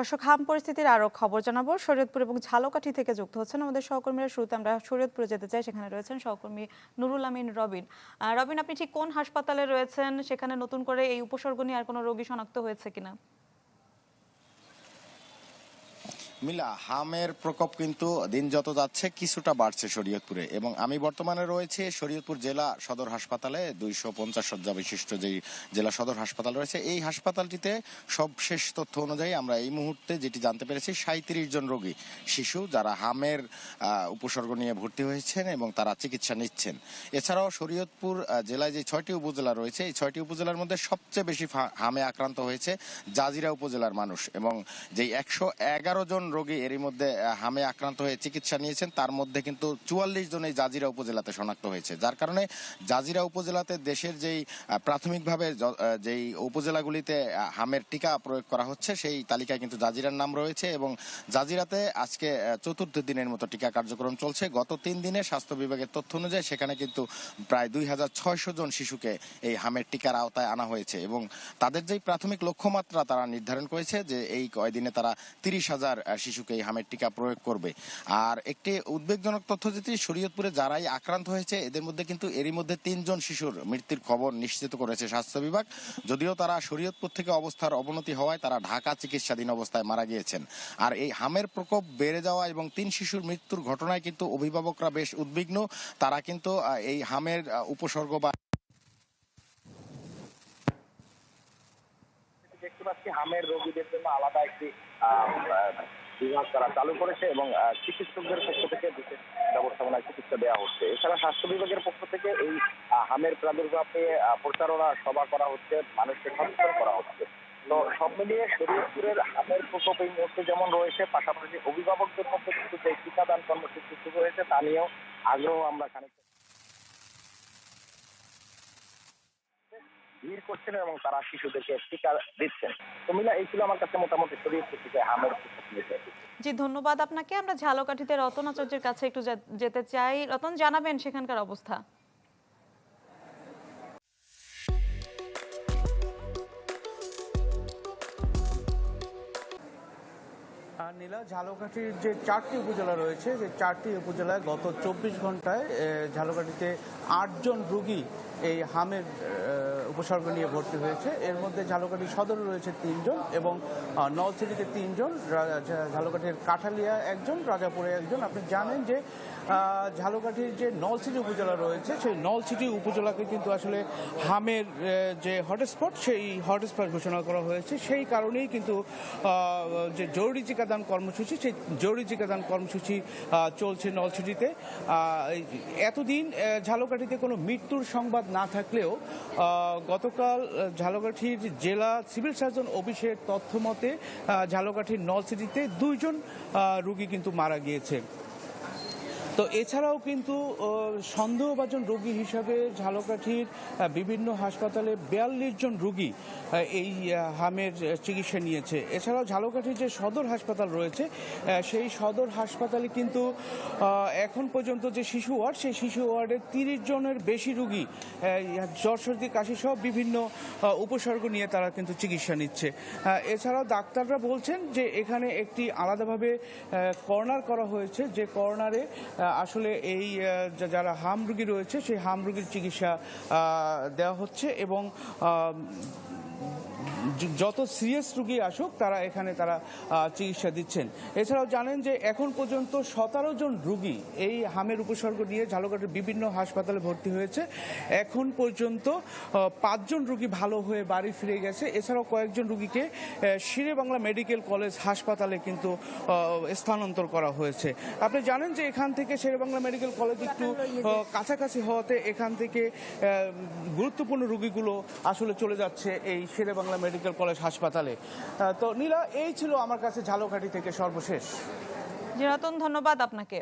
দর্শক, হাম পরিস্থিতির আরও খবর জানাবো। শরীয়তপুর এবং ঝালকাঠি থেকে যুক্ত হচ্ছেন আমাদের সহকর্মীরা। শুরুতে আমরা শরীয়তপুরে যেতে চাই, সেখানে রয়েছেন সহকর্মী নুরুল আমিন রবিন। রবিন, আপনি ঠিক কোন হাসপাতালে রয়েছেন? সেখানে নতুন করে এই উপসর্গ নিয়ে আর কোনো রোগী শনাক্ত হয়েছে কিনা? মিলা, হামের প্রকোপ কিন্তু দিন যত যাচ্ছে কিছুটা বাড়ছে শরীয়তপুরে, এবং আমি বর্তমানে রয়েছে শরীয়তপুর জেলা সদর হাসপাতালে। 250 শয্যা বিশিষ্ট যেই জেলা সদর হাসপাতাল রয়েছে, এই হাসপাতালটিতে সবশেষ তথ্য অনুযায়ী আমরা এই মুহূর্তে যেটি জানতে পেরেছি, 37 জন রোগী শিশু যারা হামের উপসর্গ নিয়ে ভর্তি হয়েছেন এবং তারা চিকিৎসা নিচ্ছেন। এছাড়াও শরীয়তপুর জেলায় যে 6টি উপজেলা রয়েছে, এই 6টি উপজেলার মধ্যে সবচেয়ে বেশি হামে আক্রান্ত হয়েছে জাজিরা উপজেলার মানুষ, এবং যেই 111 জন রোগী এরই মধ্যে হামে আক্রান্ত হয়ে চিকিৎসা নিয়েছেন, তার মধ্যে কিন্তু 44 জন এই জাজিরা উপজেলাতে শনাক্ত হয়েছে। যার কারণে জাজিরা উপজেলাতে দেশের যেই প্রাথমিকভাবে যেই উপজেলাগুলিতে হামের টিকা প্রয়োগ করা হচ্ছে, সেই তালিকায় কিন্তু জাজিরার নাম রয়েছে, এবং জাজিরাতে আজকে চতুর্থ দিনের মতো টিকা কার্যক্রম চলছে। গত 3 দিনে স্বাস্থ্য বিভাগের তথ্য অনুযায়ী সেখানে কিন্তু প্রায় 2600 জন শিশুকে এই হামের টিকার আওতায় আনা হয়েছে, এবং তাদের যেই প্রাথমিক লক্ষ্যমাত্রা তারা নির্ধারণ করেছে যে এই কয়দিনে তারা 30,000 শিশুকে এই হামের টিকা প্রয়োগ করবে। আর একটি উদ্বেগজনক তথ্য যেটি, শরীয়তপুরে যারাই আক্রান্ত হয়েছে এদের মধ্যে কিন্তু এরই মধ্যে 3 জন শিশুর মৃত্যুর খবর নিশ্চিত করেছে স্বাস্থ্য বিভাগ। যদিও তারা শরীয়তপুর থেকে অবস্থার অবনতি হওয়ায় তারা ঢাকা চিকিৎসাধীন অবস্থায় মারা গিয়েছেন। আর এই হামের প্রকোপ বেড়ে যাওয়া এবং 3 শিশুর মৃত্যুর ঘটনায় কিন্তু অভিভাবকরা বেশ উদ্বিগ্ন। তারা কিন্তু এই হামের উপসর্গ বা দেখতে পাচ্ছি হামের রোগীদের জন্য আলাদা একটি বিভাগ তারা চালু করেছে, এবং চিকিৎসকদের পক্ষ থেকে বিশেষ ব্যবস্থাপনায় চিকিৎসা দেওয়া হচ্ছে। এছাড়া স্বাস্থ্য বিভাগের পক্ষ থেকে এই হামের প্রাদুর্ভাবে প্রচারণা সভা করা হচ্ছে, মানুষকে সচেতন করা হচ্ছে। তো সব মিলিয়ে শরীয়তপুরের হামের প্রকোপ এই মুহূর্তে যেমন রয়েছে, পাশাপাশি অভিভাবকদের মধ্যে কিন্তু যে টিকাদান কর্মসূচি শুরু হয়েছে তা নিয়েও আগ্রহ আমরা খানিকটা ভিড় করছেন এবং তারা শিশুদেরকে টিকা দিচ্ছেন। তো মিলা, এই ছিল আমার কাছে মোটামুটি শরীয়তপুর থেকে হামের প্রকোপ নিয়ে। জি, ধন্যবাদ আপনাকে। আমরা ঝালকাঠিতে রতন আচার্যের কাছে একটু যেতে চাই। রতন, জানাবেন সেখানকার অবস্থা। নীলা, ঝালকাঠির যে 4টি উপজেলা রয়েছে, যে 4টি উপজেলায় গত 24 ঘন্টায় ঝালকাঠিতে 8 জন রোগী এই হামের উপসর্গ নিয়ে ভর্তি হয়েছে। এর মধ্যে ঝালকাঠি সদরে রয়েছে 3 জন, এবং নলছিটিতে 3 জন, ঝালকাঠির কাঠালিয়া 1 জন, রাজাপুরে 1 জন। আপনি জানেন যে ঝালকাঠির যে নলছিটি উপজেলা রয়েছে, সেই নলছিটি উপজেলাকে কিন্তু আসলে হামের যে হটস্পট, সেই হটস্পট ঘোষণা করা হয়েছে। সেই কারণেই কিন্তু যে জরুরি টিকাদান কর্মসূচি, সেই জরুরি টিকাদান কর্মসূচি চলছে নলছিটিতে। এতদিন ঝালকাঠিতে কোনো মৃত্যুর সংবাদ না থাকলেও গতকাল ঝালকাঠির জেলা সিভিল সার্জন অফিসের তথ্য মতে ঝালকাঠির নলছিটিতে 2 জন রোগী কিন্তু মারা গিয়েছে। তো এছাড়াও কিন্তু সন্দেহভাজন রোগী হিসাবে ঝালকাঠির বিভিন্ন হাসপাতালে 42 জন রোগী এই হামের চিকিৎসা নিয়েছে। এছাড়াও ঝালকাঠির যে সদর হাসপাতাল রয়েছে, সেই সদর হাসপাতালে কিন্তু এখন পর্যন্ত যে শিশু ওয়ার্ড, সেই শিশু ওয়ার্ডে 30 জনের বেশি রোগী জ্বর, সর্দি, কাশি সহ বিভিন্ন উপসর্গ নিয়ে তারা কিন্তু চিকিৎসা নিচ্ছে। এছাড়াও ডাক্তাররা বলছেন যে এখানে একটি আলাদাভাবে কর্নার করা হয়েছে, যে কর্নারে আসলে এই যারা হাম রোগী রয়েছে, সেই হাম রোগীর চিকিৎসা দেওয়া হচ্ছে, এবং যত সিরিয়াস রোগী আসুক তারা এখানে চিকিৎসা দিচ্ছেন। এছাড়াও জানেন যে এখন পর্যন্ত 17 জন রোগী এই হামের উপসর্গ নিয়ে ঝালকাঠির বিভিন্ন হাসপাতালে ভর্তি হয়েছে। এখন পর্যন্ত 5 জন রোগী ভালো হয়ে বাড়ি ফিরে গেছে। এছাড়াও কয়েকজন রোগীকে শেরেবাংলা মেডিকেল কলেজ হাসপাতালে কিন্তু স্থানান্তর করা হয়েছে। আপনি জানেন যে এখান থেকে শেরেবাংলা মেডিকেল কলেজ একটু কাছাকাছি হওয়াতে এখান থেকে গুরুত্বপূর্ণ রোগীগুলো আসলে চলে যাচ্ছে এই শেরেবাংলা মেডিকেল কলেজ হাসপাতালে। তো নীলা, এই ছিল আমার কাছে ঝালকাঠি থেকে সর্বশেষ। জি রতন, ধন্যবাদ আপনাকে।